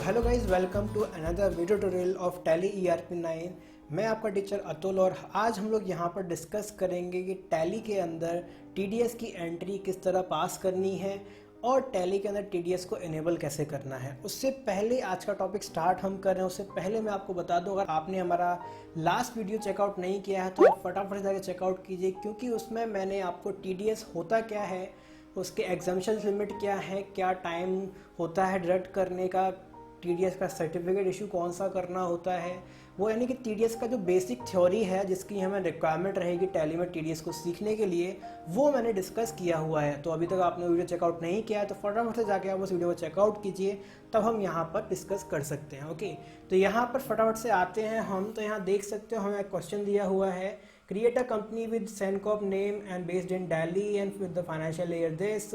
Hello guys, welcome to another video tutorial of Tally ERP9। मैं आपका teacher Atul और आज हम लोग यहाँ पर डिस्कस करेंगे कि टैली के अंदर TDS की एंट्री किस तरह पास करनी है और टैली के अंदर TDS को इनेबल कैसे करना है। उससे पहले आज का टॉपिक स्टार्ट हम कर रहे हैं, उससे पहले मैं आपको बता दूं, अगर आपने हमारा लास्ट वीडियो चेकआउट नहीं किया है तो आप फटाफट जाकर चेकआउट कीजिए, क्योंकि उसमें मैंने आपको TDS होता क्या है, उसके एग्जाम्पशन लिमिट क्या है, क्या टाइम होता है डिडक्ट करने का, TDS का सर्टिफिकेट इशू कौन सा करना होता है, वो यानी कि TDS का जो बेसिक थ्योरी है जिसकी हमें रिक्वायरमेंट रहेगी टैली में TDS को सीखने के लिए, वो मैंने डिस्कस किया हुआ है। तो अभी तक आपने वीडियो चेकआउट नहीं किया है तो फटाफट से जाके आप उस वीडियो को चेकआउट कीजिए, तब हम यहाँ पर डिस्कस कर सकते हैं। ओके, तो यहाँ पर फटाफट से आते हैं हम। तो यहाँ देख सकते हो हमें एक क्वेश्चन दिया हुआ है, create a company with Sencorp name and based in Delhi and with the financial year this.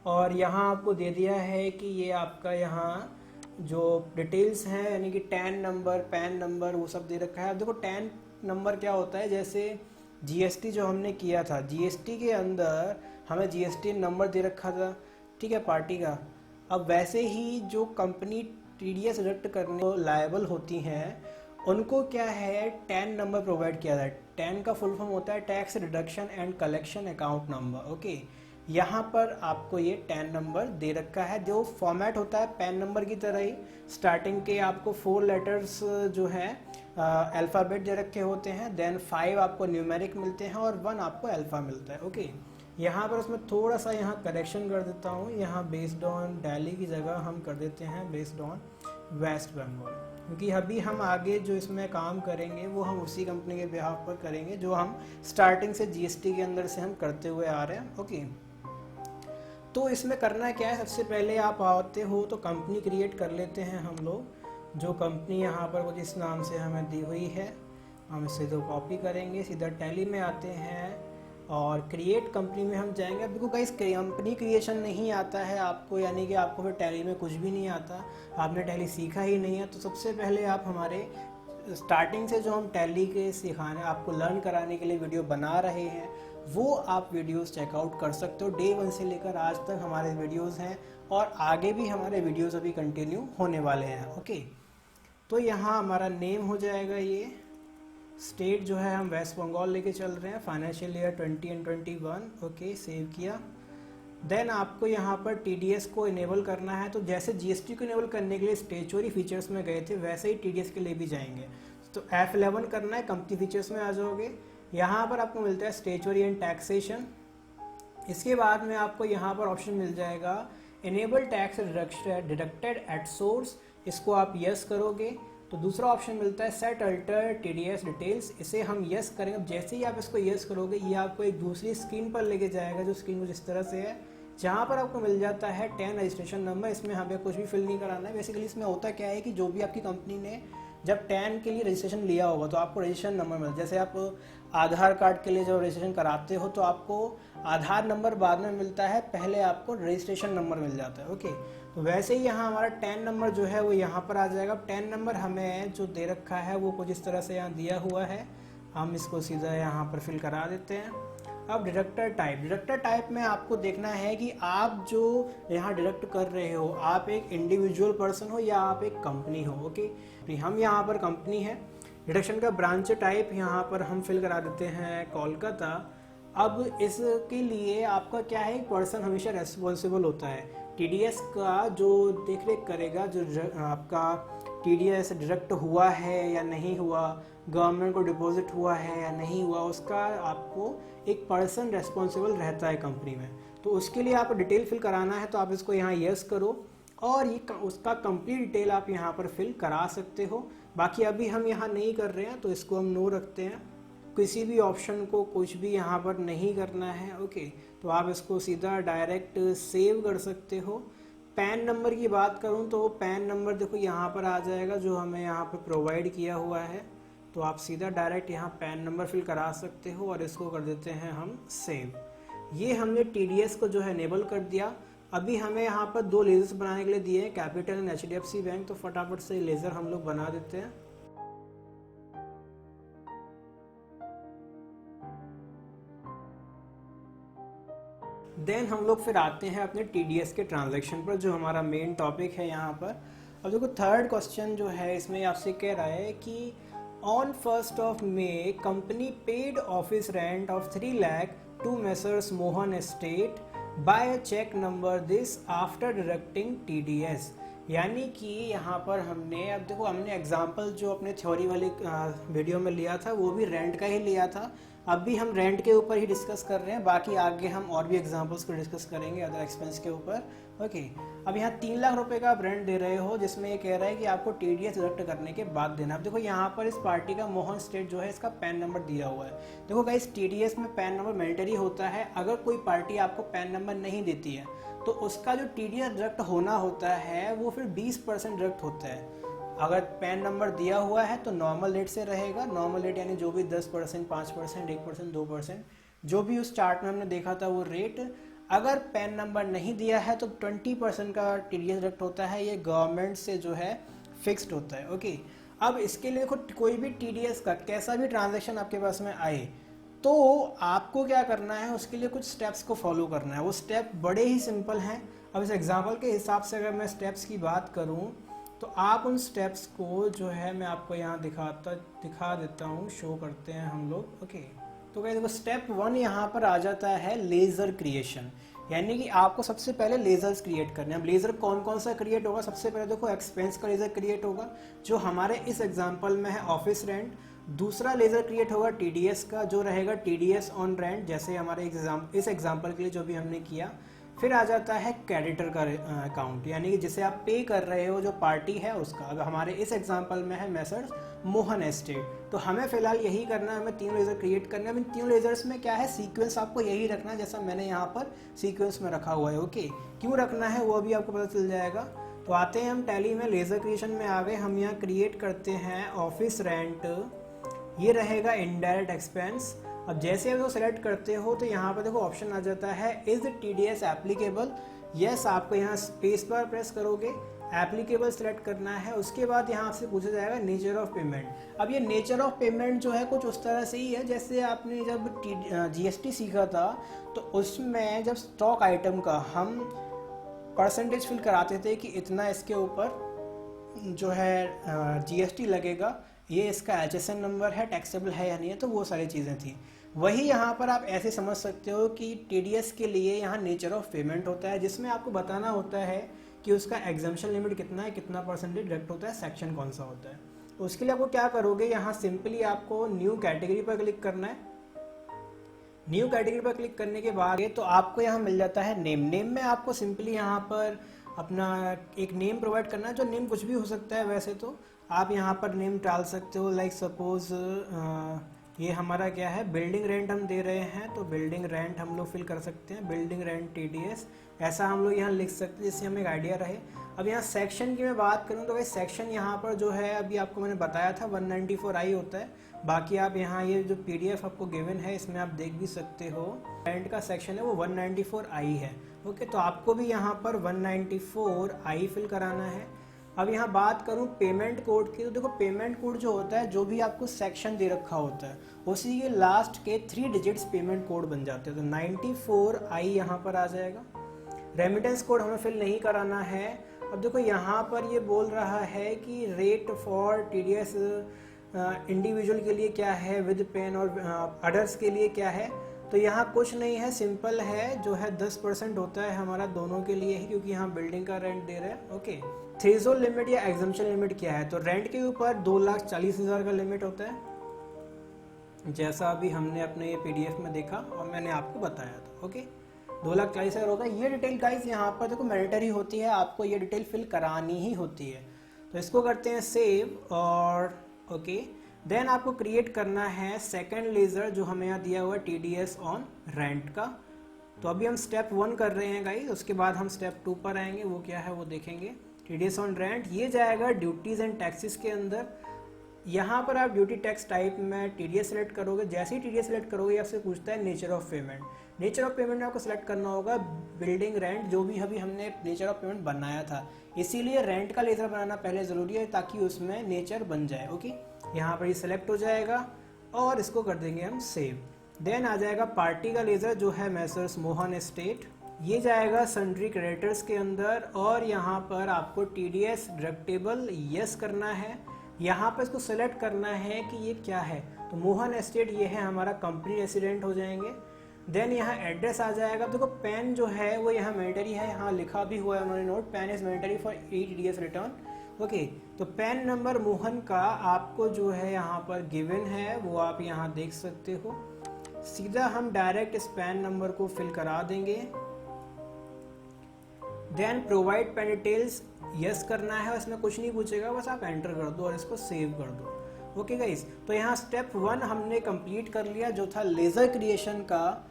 और यहाँ आपको दे दिया है कि ये आपका यहाँ जो डिटेल्स हैं यानी कि टैन नंबर, पैन नंबर, वो सब दे रखा है। अब देखो टैन नंबर क्या होता है, जैसे GST जो हमने किया था, GST के अंदर हमें GST नंबर दे रखा था, ठीक है, पार्टी का। अब वैसे ही जो कंपनी TDS डिडक्ट करने को लायबल होती हैं उनको क्या है, टैन नंबर प्रोवाइड किया जाए। टैन का फुल फॉर्म होता है tax reduction and collection account number. Okay, यहाँ पर आपको ये टैन नंबर दे रखा है, जो फॉर्मेट होता है पैन नंबर की तरह ही। स्टार्टिंग के आपको 4 लेटर्स जो है अल्फ़ाबेट दे रखे होते हैं, देन 5 आपको न्यूमेरिक मिलते हैं और 1 आपको अल्फ़ा मिलता है। ओके, यहाँ पर उसमें थोड़ा सा यहाँ करेक्शन कर देता हूँ, यहाँ बेस्ड ऑन दिल्ली की जगह हम कर देते हैं बेस्ड ऑन वेस्ट बंगाल, क्योंकि अभी हम आगे जो इसमें काम करेंगे वो हम उसी कंपनी के बिहाफ पर करेंगे जो हम स्टार्टिंग से GST के अंदर से हम करते हुए आ रहे हैं। ओके, तो इसमें करना क्या है, सबसे पहले आप आते हो तो कंपनी क्रिएट कर लेते हैं हम लोग। जो कंपनी यहाँ पर वो जिस नाम से हमें दी हुई है हम इसे तो कॉपी करेंगे, सीधा टैली में आते हैं और क्रिएट कंपनी में हम जाएंगे। अब देखो गाइस, कंपनी क्रिएशन नहीं आता है आपको, यानी कि आपको फिर टैली में कुछ भी नहीं आता, आपने टैली सीखा ही नहीं है। तो सबसे पहले आप हमारे स्टार्टिंग से जो हम टैली के सिखाने आपको लर्न कराने के लिए वीडियो बना रहे हैं वो आप वीडियोस चेकआउट कर सकते हो। डे 1 से लेकर आज तक हमारे वीडियोस हैं और आगे भी हमारे वीडियोस अभी कंटिन्यू होने वाले हैं। ओके, तो यहाँ हमारा नेम हो जाएगा, ये स्टेट जो है हम वेस्ट बंगाल लेके चल रहे हैं, financial year 20 and 21। Okay, save किया। देन आपको यहाँ पर TDS को इनेबल करना है। तो जैसे GST को इनेबल करने के लिए स्टेचुअरी फीचर्स में गए थे वैसे ही TDS के लिए भी जाएंगे। तो F11 करना है, कंपनी फीचर्स में आ जाओगे। यहाँ पर आपको मिलता है स्टेचुअरी एंड टैक्सेशन। इसके बाद में आपको यहाँ पर ऑप्शन मिल जाएगा enable tax deducted at source, इसको आप यस करोगे। तो दूसरा ऑप्शन मिलता है सेट अल्टर TDS डिटेल्स, इसे हम यस करेंगे। अब जैसे ही आप इसको यस करोगे ये आपको एक दूसरी स्क्रीन पर लेके जाएगा, जो स्क्रीन कुछ इस तरह से है, जहाँ पर आपको मिल जाता है 10 रजिस्ट्रेशन नंबर। इसमें हमें कुछ भी फिल नहीं कराना है। बेसिकली इसमें होता क्या है कि जो भी आपकी कंपनी ने जब 10 के लिए रजिस्ट्रेशन लिया होगा तो आपको रजिस्ट्रेशन नंबर मिलता है। जैसे आप आधार कार्ड के लिए जब रजिस्ट्रेशन कराते हो तो आपको आधार नंबर बाद में मिलता है, पहले आपको रजिस्ट्रेशन नंबर मिल जाता है। ओके, तो वैसे ही यहाँ हमारा 10 नंबर जो है वो यहाँ पर आ जाएगा। 10 नंबर हमें जो दे रखा है वो कुछ इस तरह से यहाँ दिया हुआ है, हम इसको सीधा यहाँ पर फिल करा देते हैं। अब डिडक्टर टाइप में आपको देखना है कि आप जो यहाँ डिडक्ट कर रहे हो आप एक इंडिविजुअल पर्सन हो या आप एक कंपनी हो। ओके, तो हम यहाँ पर कंपनी है। डिडक्शन का ब्रांच टाइप यहाँ पर हम फिल करा देते हैं कोलकाता। अब इसके लिए आपका क्या है, एक पर्सन हमेशा रेस्पॉन्सिबल होता है। TDS का जो देख रेख करेगा, जो आपका TDS डिडक्ट हुआ है या नहीं हुआ, गवर्नमेंट को डिपॉजिट हुआ है या नहीं हुआ, उसका आपको एक पर्सन रेस्पॉन्सिबल रहता है कंपनी में। तो उसके लिए आपको डिटेल फिल कराना है, तो आप इसको यहाँ यस करो और ये उसका कंप्लीट डिटेल आप यहाँ पर फिल करा सकते हो। बाकी अभी हम यहाँ नहीं कर रहे हैं तो इसको हम नो रखते हैं। किसी भी ऑप्शन को कुछ भी यहाँ पर नहीं करना है। ओके, तो आप इसको सीधा डायरेक्ट सेव कर सकते हो। पैन नंबर की बात करूँ तो पैन नंबर देखो यहाँ पर आ जाएगा जो हमें यहाँ पर प्रोवाइड किया हुआ है, तो आप सीधा डायरेक्ट यहाँ पैन नंबर फिल करा सकते हो और इसको कर देते हैं हम सेव। ये हमने TDS को जो है इनेबल कर दिया। अभी हमें यहाँ पर 2 लेजर्स बनाने के लिए दिए हैं, कैपिटल एंड HDFC बैंक, तो फटाफट से लेज़र हम लोग बना देते हैं। देन हम लोग फिर आते हैं अपने TDS के ट्रांजैक्शन पर, जो हमारा मेन टॉपिक है यहाँ पर। अब देखो थर्ड क्वेश्चन जो है इसमें आपसे कह रहा है कि on 1st of May company paid office rent of 3 lakh to messrs Mohan estate by cheque number this after deducting TDS। यानी कि यहाँ पर हमने, अब देखो हमने एग्जाम्पल जो अपने थ्योरी वाली वीडियो में लिया था वो भी रेंट का ही लिया था, अब भी हम रेंट के ऊपर ही डिस्कस कर रहे हैं, बाकी आगे हम और भी एग्जांपल्स को डिस्कस करेंगे अदर एक्सपेंस के ऊपर। ओके, अब यहाँ 3 लाख रुपए का आप रेंट दे रहे हो जिसमें ये कह रहा है कि आपको TDS डिडक्ट करने के बाद देना। अब देखो यहाँ पर इस पार्टी का मोहन स्टेट जो है इसका पैन नंबर दिया हुआ है। देखो गाइस TDS में पैन नंबर मैंडेटरी होता है, अगर कोई पार्टी आपको पैन नंबर नहीं देती है तो उसका जो TDS डिडक्ट होना होता है वो फिर 20% डिडक्ट होता है। अगर पैन नंबर दिया हुआ है तो नॉर्मल रेट से रहेगा, नॉर्मल रेट यानी जो भी 10%, 5%, 1%, 2% जो भी उस चार्ट में हमने देखा था वो रेट। अगर पैन नंबर नहीं दिया है तो 20% का TDS डिडक्ट होता है, ये गवर्नमेंट से जो है फिक्स्ड होता है। ओके, अब इसके लिए देखो कोई भी TDS का कैसा भी ट्रांजेक्शन आपके पास में आए तो आपको क्या करना है, उसके लिए कुछ स्टेप्स को फॉलो करना है। वो स्टेप बड़े ही सिंपल हैं। अब इस एग्जाम्पल के हिसाब से अगर मैं स्टेप्स की बात करूं तो आप उन स्टेप्स को जो है मैं आपको यहाँ दिखा देता हूँ, शो करते हैं हम लोग। ओके, तो देखो स्टेप 1 यहाँ पर आ जाता है लेज़र क्रिएशन, यानी कि आपको सबसे पहले लेज़र्स क्रिएट करने हैं। अब लेज़र कौन कौन सा क्रिएट होगा, सबसे पहले देखो एक्सपेंस का लेज़र क्रिएट होगा जो हमारे इस एग्जाम्पल में है ऑफिस रेंट। दूसरा लेज़र क्रिएट होगा TDS का जो रहेगा TDS ऑन रेंट, जैसे हमारे इस एग्जाम्पल के लिए जो भी हमने किया। फिर आ जाता है क्रेडिटर का अकाउंट, यानी कि जिसे आप पे कर रहे हो जो पार्टी है उसका। अब हमारे इस एग्जांपल में है मेसर्स मोहन एस्टेट, तो हमें फिलहाल यही करना है, हमें 3 लेज़र क्रिएट करना है। इन 3 लेज़र्स में क्या है, सीक्वेंस आपको यही रखना है जैसा मैंने यहाँ पर सीक्वेंस में रखा हुआ है। ओके, क्यों रखना है वो अभी आपको पता चल जाएगा। तो आते हैं हम टैली में, लेज़र क्रिएशन में आ गए। हम यहाँ क्रिएट करते हैं ऑफिस रेंट, ये रहेगा इनडायरेक्ट एक्सपेंस। अब जैसे आप वो सेलेक्ट करते हो तो यहाँ पर देखो ऑप्शन आ जाता है इज TDS एप्लीकेबल। यस, आपको यहाँ स्पेस बार प्रेस करोगे, एप्लीकेबल सेलेक्ट करना है। उसके बाद यहाँ से पूछा जाएगा नेचर ऑफ पेमेंट। अब ये नेचर ऑफ पेमेंट जो है कुछ उस तरह से ही है जैसे आपने जब GST सीखा था तो उसमें जब स्टॉक आइटम का हम परसेंटेज फिल कराते थे कि इतना इसके ऊपर जो है GST लगेगा, ये इसका HSN नंबर है, टैक्सेबल है या नहीं है, तो वो सारी चीज़ें थी। वही यहाँ पर आप ऐसे समझ सकते हो कि TDS के लिए यहाँ नेचर ऑफ पेमेंट होता है जिसमें आपको बताना होता है कि उसका एग्जम्पशन लिमिट कितना है, कितना परसेंटेज डिडक्ट होता है, सेक्शन कौन सा होता है। तो उसके लिए आपको क्या करोगे, यहाँ सिंपली आपको न्यू कैटेगरी पर क्लिक करना है। न्यू कैटेगरी पर क्लिक करने के बाद तो आपको यहाँ मिल जाता है नेम। नेम में आपको सिंपली यहाँ पर अपना एक नेम प्रोवाइड करना है, जो नेम कुछ भी हो सकता है। वैसे तो आप यहाँ पर नेम डाल सकते हो, लाइक सपोज ये हमारा क्या है, बिल्डिंग रेंट हम दे रहे हैं तो बिल्डिंग रेंट हम लोग फिल कर सकते हैं, बिल्डिंग रेंट TDS ऐसा हम लोग यहाँ लिख सकते हैं जिससे हमें एक आइडिया रहे। अब यहाँ सेक्शन की मैं बात करूँ तो भाई सेक्शन यहाँ पर जो है अभी आपको मैंने बताया था 194I होता है। बाकी आप यहाँ ये जो PDF आपको गिवन है इसमें आप देख भी सकते हो, रेंट का सेक्शन है वो 194I है। ओके, तो आपको भी यहाँ पर 194I फिल कराना है। अब यहाँ बात करूँ पेमेंट कोड की, तो देखो पेमेंट कोड जो होता है, जो भी आपको सेक्शन दे रखा होता है उसी के लास्ट के 3 डिजिट्स पेमेंट कोड बन जाते हैं। तो 94I यहाँ पर आ जाएगा। रेमिटेंस कोड हमें फिल नहीं कराना है। अब देखो यहाँ पर ये बोल रहा है कि रेट फॉर TDS इंडिविजुअल के लिए क्या है, विद पेन और अदर्स के लिए क्या है। तो यहाँ कुछ नहीं है, सिंपल है, जो है 10% होता है हमारा दोनों के लिए ही, क्योंकि यहाँ बिल्डिंग का रेंट दे रहे हैं। ओके, थ्रेशोल्ड लिमिट या एग्जम्पशन लिमिट क्या है, तो रेंट के ऊपर 2,40,000 का लिमिट होता है, जैसा अभी हमने अपने ये PDF में देखा और मैंने आपको बताया था। ओके, 2,40,000 होगा। ये डिटेल गाइस यहाँ पर देखो मैंडेटरी होती है, आपको ये डिटेल फिल करानी ही होती है। तो इसको करते हैं सेव और ओके, देन आपको क्रिएट करना है सेकंड लेज़र जो हमें यहाँ दिया हुआ है TDS ऑन रेंट का। तो अभी हम स्टेप 1 कर रहे हैं गाइस, उसके बाद हम स्टेप 2 पर आएंगे, वो क्या है वो देखेंगे। TDS ऑन रेंट ये जाएगा ड्यूटीज़ एंड टैक्सेस के अंदर। यहाँ पर आप ड्यूटी टैक्स टाइप में TDS सेलेक्ट करोगे। जैसे ही TDS सेलेक्ट करोगे आपसे पूछता है nature of payment. Nature of payment में आपको सेलेक्ट करना होगा बिल्डिंग रेंट, जो भी अभी हमने नेचर ऑफ पेमेंट बनाया था, इसीलिए रेंट का लेज़र बनाना पहले ज़रूरी है ताकि उसमें नेचर बन जाए। ओके, यहाँ पर ये सेलेक्ट हो जाएगा और इसको कर देंगे हम सेव। देन आ जाएगा पार्टी का लेज़र जो है मेसर्स मोहन एस्टेट। ये जाएगा सन्ड्री क्रेडिटर्स के अंदर और यहाँ पर आपको TDS डिडक्टेबल यस करना है। यहाँ पर इसको सेलेक्ट करना है कि ये क्या है, तो मोहन एस्टेट ये है हमारा कंपनी रेसिडेंट हो जाएंगे। देन यहाँ एड्रेस आ जाएगा। देखो पैन जो है वो यहाँ मैंडेटरी है, यहाँ लिखा भी हुआ है उन्होंने note, pan is mandatory for TDS return. Okay, तो पैन नंबर मोहन का आपको जो है यहाँ पर गिवन है वो आप यहाँ देख सकते हो। सीधा हम डायरेक्ट इस पैन नंबर को फिल करा देंगे। Then provide PAN details yes करना है, इसमें कुछ नहीं पूछेगा, बस आप एंटर कर दो और इसको सेव कर दो। ओके गाइस, तो यहाँ स्टेप 1 हमने कंप्लीट कर लिया जो था लेजर क्रिएशन का,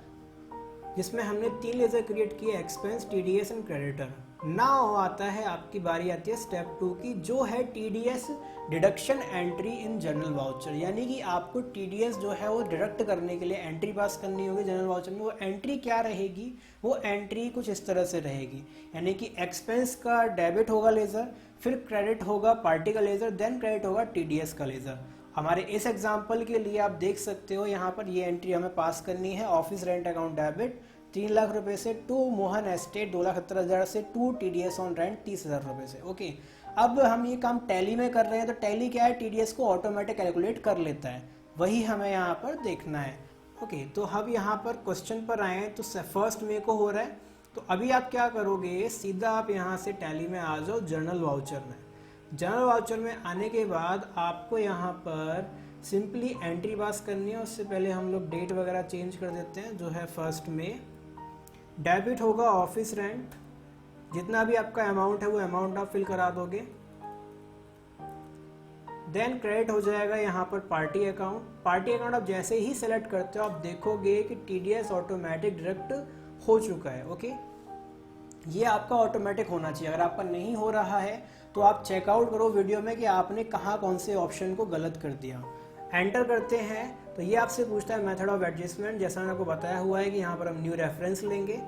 जिसमें हमने 3 लेजर क्रिएट किए, expense, TDS and creditor. Now आता है आपकी बारी आती है स्टेप 2 की, जो है TDS deduction entry in general voucher. यानी कि आपको TDS जो है वो डिडक्ट करने के लिए एंट्री पास करनी होगी जनरल वाउचर में। वो एंट्री क्या रहेगी, वो एंट्री कुछ इस तरह से रहेगी, यानी कि एक्सपेंस का डेबिट होगा लेजर, फिर क्रेडिट होगा पार्टी का लेजर, देन क्रेडिट होगा TDS का लेजर। हमारे इस एग्जाम्पल के लिए आप देख सकते हो यहाँ पर ये एंट्री हमें पास करनी है, office rent account debit 3 lakh रुपए से, टू मोहन एस्टेट 2,70,000 से, टू TDS ऑन रेंट 30,000 रुपए से। ओके, अब हम ये काम टैली में कर रहे हैं, तो टैली क्या है, TDS को ऑटोमेटिक कैलकुलेट कर लेता है, वही हमें यहाँ पर देखना है। ओके, तो हम यहाँ पर क्वेश्चन पर आए, तो फर्स्ट मे को हो रहा है, तो अभी आप क्या करोगे, सीधा आप यहाँ से टैली में आ जाओ जनरल वाउचर में। जनरल वाउचर में आने के बाद आपको यहाँ पर सिंपली एंट्री पास करनी है। उससे पहले हम लोग डेट वगैरह चेंज कर देते हैं, जो है 1 मई। डेबिट होगा ऑफिस रेंट, जितना भी आपका अमाउंट है वो अमाउंट आप फिल करा दोगे। देन क्रेडिट हो जाएगा यहाँ पर पार्टी अकाउंट। पार्टी अकाउंट आप जैसे ही सेलेक्ट करते हो आप देखोगे कि TDS ऑटोमेटिक डिडक्ट हो चुका है। ओके, ये आपका ऑटोमेटिक होना चाहिए। अगर आपका नहीं हो रहा है तो आप चेकआउट करो वीडियो में कि आपने कहाँ कौन से ऑप्शन को गलत कर दिया। एंटर करते हैं तो ये आपसे पूछता है मेथड ऑफ एडजस्टमेंट, जैसा मैंने आपको बताया हुआ है कि यहाँ पर हम न्यू रेफरेंस लेंगे।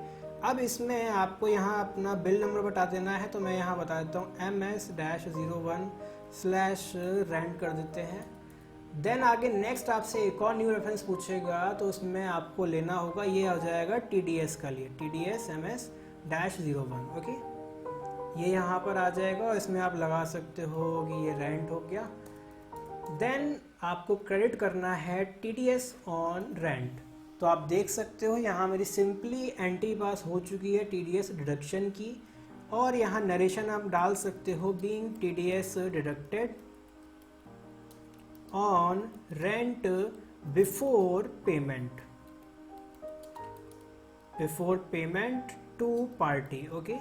अब इसमें आपको यहाँ अपना बिल नंबर बता देना है, तो मैं यहाँ बता देता हूँ MS-01/रेंट कर देते हैं। देन आगे नेक्स्ट आपसे एक और न्यू रेफरेंस पूछेगा, तो उसमें आपको लेना होगा, ये आ जाएगा TDS का लिए, TDS MS-01। ओके, ये यहाँ पर आ जाएगा और इसमें आप लगा सकते हो कि ये रेंट हो गया। देन आपको क्रेडिट करना है TDS ऑन रेंट, तो आप देख सकते हो यहाँ मेरी सिंपली एंट्री पास हो चुकी है TDS डिडक्शन की। और यहाँ नरेशन आप डाल सकते हो, being TDS deducted on rent before payment to party. Okay,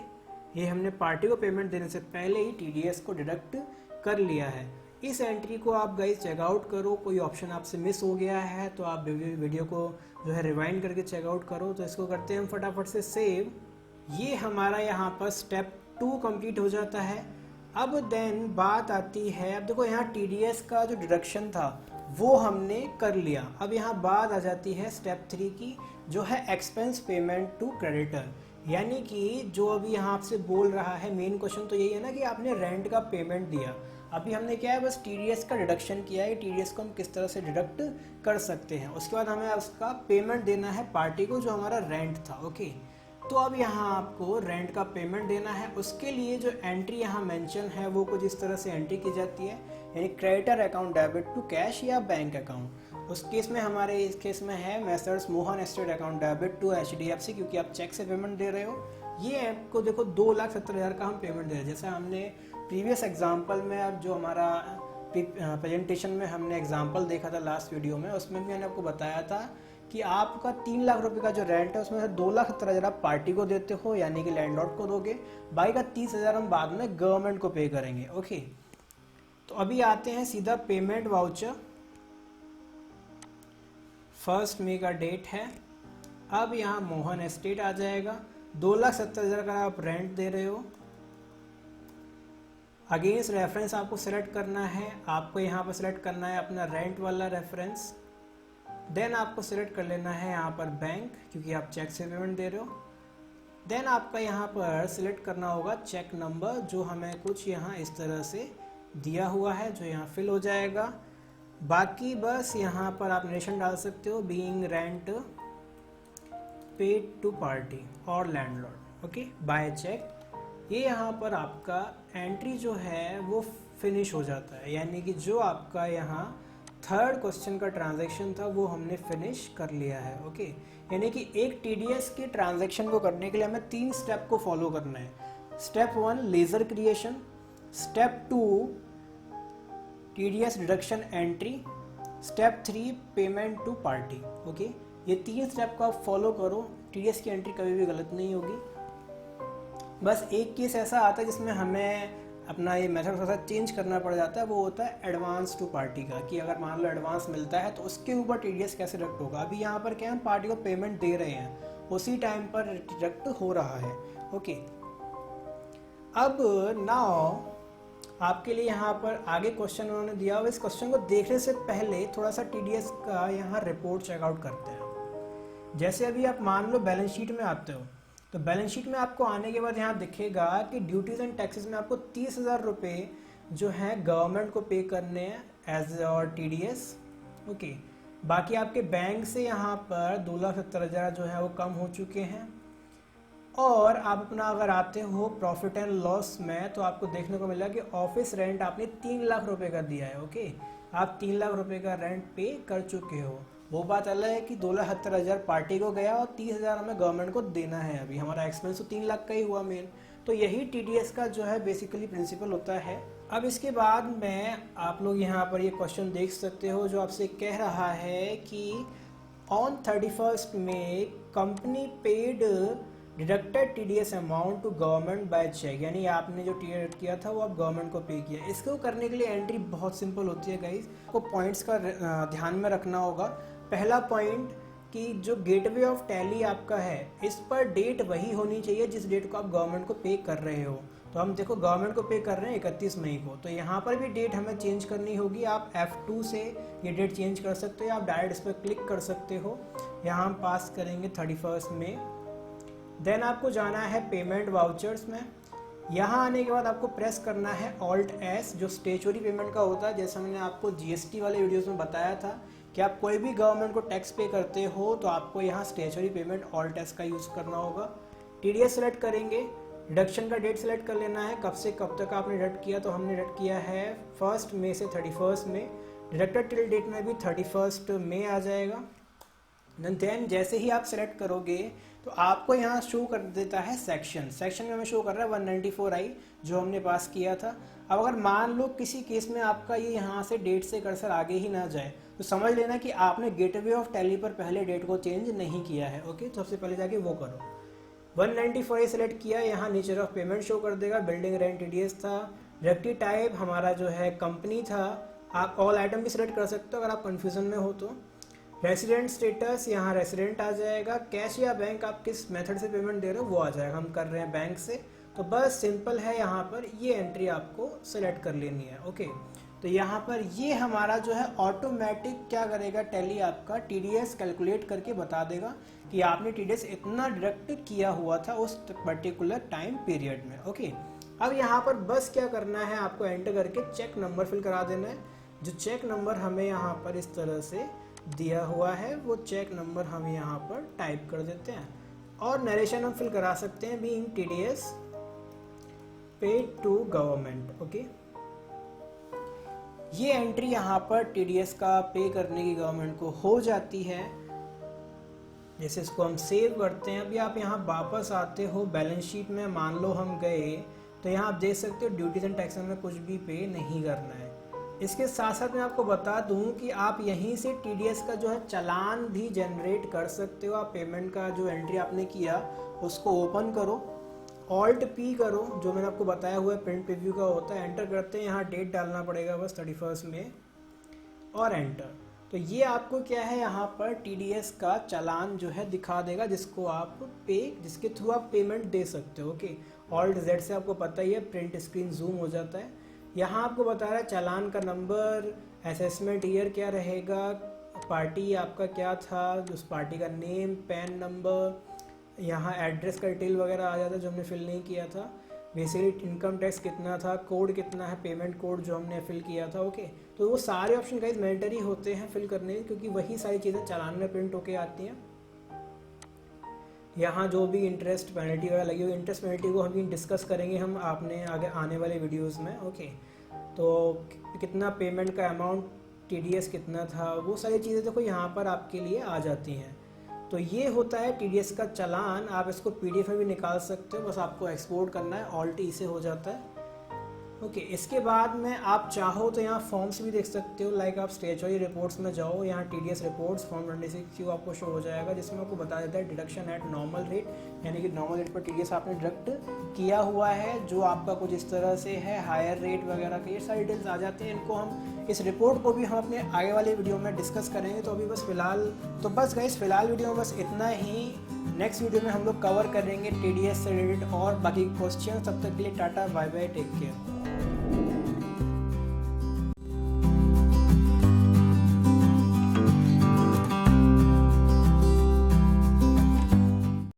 ये हमने पार्टी को पेमेंट देने से पहले ही TDS को डिडक्ट कर लिया है। इस एंट्री को आप गाइस चेकआउट करो, कोई ऑप्शन आपसे मिस हो गया है तो आप वीडियो को जो है रिवाइंड करके चेकआउट करो। तो इसको करते हैं हम फटाफट से सेव। ये हमारा यहाँ पर स्टेप 2 कंप्लीट हो जाता है। अब देन बात आती है, अब देखो यहाँ TDS का जो डिडक्शन था वो हमने कर लिया। अब यहाँ बात आ जाती है स्टेप 3 की, जो है एक्सपेंस पेमेंट टू क्रेडिटर। यानी कि जो अभी यहाँ आपसे बोल रहा है मेन क्वेश्चन तो यही है ना कि आपने रेंट का पेमेंट दिया, अभी हमने क्या है बस TDS का डिडक्शन किया है, TDS को हम किस तरह से डिडक्ट कर सकते हैं। उसके बाद हमें उसका पेमेंट देना है पार्टी को, जो हमारा रेंट था। ओके, तो अब यहाँ आपको रेंट का पेमेंट देना है। उसके लिए जो एंट्री यहाँ मेंशन है वो कुछ इस तरह से एंट्री की जाती है, यानी creditor account debit to cash या बैंक अकाउंट। उस केस में हमारे इस केस में है messrs Mohan estate account debit to HDFC, क्योंकि आप चेक से पेमेंट दे रहे हो। ये आपको देखो 2,70,000 का हम पेमेंट दे रहे हैं। जैसा हमने प्रीवियस एग्जाम्पल में, अब जो हमारा प्रेजेंटेशन में हमने एग्जाम्पल देखा था लास्ट वीडियो में, उसमें भी मैंने आपको बताया था कि आपका 3 लाख रुपए का जो रेंट है उसमें से 2,70,000 आप पार्टी को देते हो, यानी कि लैंडलॉर्ड को दोगे, बाकी का 30,000 हम बाद में गवर्नमेंट को पे करेंगे। ओके, तो अभी आते हैं सीधा पेमेंट वाउचर। 1 मई का डेट है। अब यहाँ मोहन एस्टेट आ जाएगा, 2,70,000 का आप रेंट दे रहे हो। अगेंस्ट रेफरेंस आपको सेलेक्ट करना है, आपको यहाँ पर सेलेक्ट करना है अपना रेंट वाला रेफरेंस। देन आपको सेलेक्ट कर लेना है यहाँ पर बैंक, क्योंकि आप चेक से पेमेंट दे रहे हो। देन आपका यहाँ पर सिलेक्ट करना होगा चेक नंबर, जो हमें कुछ यहाँ इस तरह से दिया हुआ है, जो यहाँ फिल हो जाएगा। बाकी बस यहाँ पर आप नरेशन डाल सकते हो, being rent paid to party और लैंडलॉर्ड, ओके, बाय चेक। ये यहाँ पर आपका एंट्री जो है वो फिनिश हो जाता है, यानी कि जो आपका यहाँ थर्ड क्वेश्चन का ट्रांजैक्शन था वो हमने फिनिश कर लिया है, ओके। यानी कि एक टीडीएस की ट्रांजैक्शन को करने के लिए हमें 3 स्टेप को फॉलो करना है। Step 1 ledger creation, step 2 TDS deduction entry, step 3 payment to party, okay. ये 3 स्टेप को आप फॉलो करो, टीडीएस की एंट्री कभी भी गलत नहीं होगी। बस एक केस ऐसा आता है जिसमें हमें अपना ये मेथड थोड़ा सा चेंज करना पड़ जाता है, वो होता है एडवांस टू पार्टी का, कि अगर मान लो एडवांस मिलता है तो उसके ऊपर टीडीएस कैसे डिडक्ट होगा। अभी यहाँ पर क्या हम पार्टी को पेमेंट दे रहे हैं, उसी टाइम पर डिडक्ट हो रहा है, ओके। अब नाउ आपके लिए यहाँ पर आगे क्वेश्चन उन्होंने दिया हुआ, इस क्वेश्चन को देखने से पहले थोड़ा सा टीडीएस का यहाँ रिपोर्ट चेकआउट करते हैं। जैसे अभी आप मान लो बैलेंस शीट में आते हो, तो बैलेंस शीट में आपको आने के बाद यहाँ दिखेगा कि ड्यूटीज़ एंड टैक्सेस में आपको 30,000 रुपये जो है गवर्नमेंट को पे करने हैं एज और टीडीएस, ओके। बाकी आपके बैंक से यहाँ पर 2,70,000 जो है वो कम हो चुके हैं। और आप अपना अगर आते हो प्रॉफिट एंड लॉस में, तो आपको देखने को मिला कि ऑफिस रेंट आपने 3 लाख रुपए का दिया है, ओके। आप 3 लाख रुपए का रेंट पे कर चुके हो। वो बात अलग है कि 2,70,000 पार्टी को गया और 30,000 हमें गवर्नमेंट को देना है। अभी हमारा एक्सपेंस तो 3 लाख का ही हुआ मेन। तो यही टीडीएस का जो है बेसिकली प्रिंसिपल होता है। अब इसके बाद में आप लोग यहाँ पर ये क्वेश्चन देख सकते हो जो आपसे कह रहा है कि ऑन 31st में company paid deducted TDS amount to government by cheque, यानी आपने जो टीडीएस किया था वो आप गवर्नमेंट को पे किया। इसको करने के लिए एंट्री बहुत सिंपल होती है गाइस, आपको पॉइंट्स का ध्यान में रखना होगा। पहला पॉइंट कि जो गेटवे ऑफ टैली आपका है, इस पर डेट वही होनी चाहिए जिस डेट को आप गवर्नमेंट को पे कर रहे हो। तो हम देखो गवर्नमेंट को पे कर रहे हैं 31 मई को, तो यहाँ पर भी डेट हमें चेंज करनी होगी। आप F2 से ये डेट चेंज कर सकते हो, आप डायरेक्ट इस पर क्लिक कर सकते हो। यहाँ हम पास करेंगे 31 मई। देन आपको जाना है पेमेंट वाउचर्स में। यहाँ आने के बाद आपको प्रेस करना है Alt+S, जो स्टेचुरी पेमेंट का होता है। जैसा मैंने आपको जीएसटी वाले वीडियोस में बताया था कि आप कोई भी गवर्नमेंट को टैक्स पे करते हो तो आपको यहाँ स्टेचुरी पेमेंट Alt+S का यूज़ करना होगा। टीडीएस सेलेक्ट करेंगे, डिडक्शन का डेट सेलेक्ट कर लेना है, कब से कब तक आपने डिडक्ट किया। तो हमने डिडक्ट किया है 1 मई से 31 मई। डिडक्टेड टिल डेट में भी 31 मई आ जाएगा। देन जैसे ही आप सेलेक्ट करोगे तो आपको यहाँ शो कर देता है सेक्शन में हमें शो कर रहा है 194I जो हमने पास किया था। अब अगर मान लो किसी केस में आपका ये यहाँ से डेट से कर्सर आगे ही ना जाए तो समझ लेना कि आपने गेटवे ऑफ टैली पर पहले डेट को चेंज नहीं किया है, ओके। तो सबसे पहले जाके वो करो। 194A सेलेक्ट किया, यहाँ नेचर ऑफ पेमेंट शो कर देगा, बिल्डिंग रेंट टीडीएस था। डायरेक्टरी टाइप हमारा जो है कंपनी था। आप ऑल आइटम भी सिलेक्ट कर सकते हो अगर आप कन्फ्यूजन में हो तो। रेसिडेंट स्टेटस, यहाँ रेसिडेंट आ जाएगा। कैश या बैंक आप किस मेथड से पेमेंट दे रहे हो वो आ जाएगा, हम कर रहे हैं बैंक से। तो बस सिंपल है, यहाँ पर ये एंट्री आपको सेलेक्ट कर लेनी है, ओके। तो यहाँ पर ये हमारा जो है ऑटोमेटिक क्या करेगा, टैली आपका टीडीएस कैलकुलेट करके बता देगा कि आपने टीडीएस इतना डिडक्ट किया हुआ था उस पर्टिकुलर टाइम पीरियड में, ओके। अब यहाँ पर बस क्या करना है, आपको एंटर करके चेक नंबर फिल करा देना है। जो चेक नंबर हमें यहाँ पर इस तरह से दिया हुआ है वो चेक नंबर हम यहाँ पर टाइप कर देते हैं। और नरेशन हम फिल करा सकते हैं being TDS paid to government, okay. ये एंट्री यहाँ पर टीडीएस का पे करने की गवर्नमेंट को हो जाती है। जैसे इसको हम सेव करते हैं। अभी आप यहाँ वापस आते हो बैलेंस शीट में, मान लो हम गए तो यहाँ आप देख सकते हो ड्यूटीज एंड टैक्सेस में कुछ भी पे नहीं करना है। इसके साथ साथ मैं आपको बता दूं कि आप यहीं से टीडीएस का जो है चालान भी जनरेट कर सकते हो। आप पेमेंट का जो एंट्री आपने किया उसको ओपन करो, Alt+P करो, जो मैंने आपको बताया हुआ है प्रिंट प्रीव्यू का होता है। एंटर करते हैं, यहाँ डेट डालना पड़ेगा बस 31 में और एंटर। तो ये आपको क्या है, यहाँ पर टीडीएस का चालान जो है दिखा देगा जिसको आप जिसके थ्रू आप पेमेंट दे सकते हो, ओके। Alt+Z से आपको पता ही है प्रिंट स्क्रीन जूम हो जाता है। यहाँ आपको बता रहा है चालान का नंबर, असेसमेंट ईयर क्या रहेगा, पार्टी आपका क्या था, उस पार्टी का नेम, पैन नंबर, यहाँ एड्रेस का डिटेल वगैरह आ जाता है जो हमने फिल नहीं किया था। बेसिकली इनकम टैक्स कितना था, कोड कितना है, पेमेंट कोड जो हमने फिल किया था, ओके। तो वो सारे ऑप्शन गाइस मैंडेटरी होते हैं फिल करने, क्योंकि वही सारी चीज़ें चालान में प्रिंट होके आती हैं। यहाँ जो भी इंटरेस्ट पेनल्टी वगैरह लगी हुई, इंटरेस्ट पेनल्टी को हम डिस्कस करेंगे हम आपने आगे आने वाले वीडियोस में। ओके, तो कितना पेमेंट का अमाउंट, टीडीएस कितना था, वो सारी चीज़ें देखो यहाँ पर आपके लिए आ जाती हैं। तो ये होता है टीडीएस का चालान। आप इसको पीडीएफ में भी निकाल सकते हो, बस आपको एक्सपोर्ट करना है, ऑल्ट ई से हो जाता है। ओके, इसके बाद में आप चाहो तो यहाँ फॉर्म्स भी देख सकते हो। लाइक आप स्टेचुअरी रिपोर्ट्स में जाओ, यहाँ टीडीएस रिपोर्ट्स फॉर्म 26 आपको शो हो जाएगा, जिसमें आपको बता देता है डिडक्शन एट नॉर्मल रेट, यानी कि नॉर्मल रेट पर टीडीएस आपने डिडक्ट किया हुआ है, जो आपका कुछ इस तरह से है, हायर रेट वगैरह के ये सारी डिटेल्स आ जाते हैं। इनको हम, इस रिपोर्ट को भी हम अपने आगे वाले वीडियो में डिस्कस करेंगे। तो अभी बस फिलहाल, तो बस गाइस फिलहाल वीडियो में बस इतना ही। नेक्स्ट वीडियो में हम लोग कवर करेंगे टीडीएस से रिलेटेड और बाकी क्वेश्चन। तब तक के लिए tata, bye bye, take care.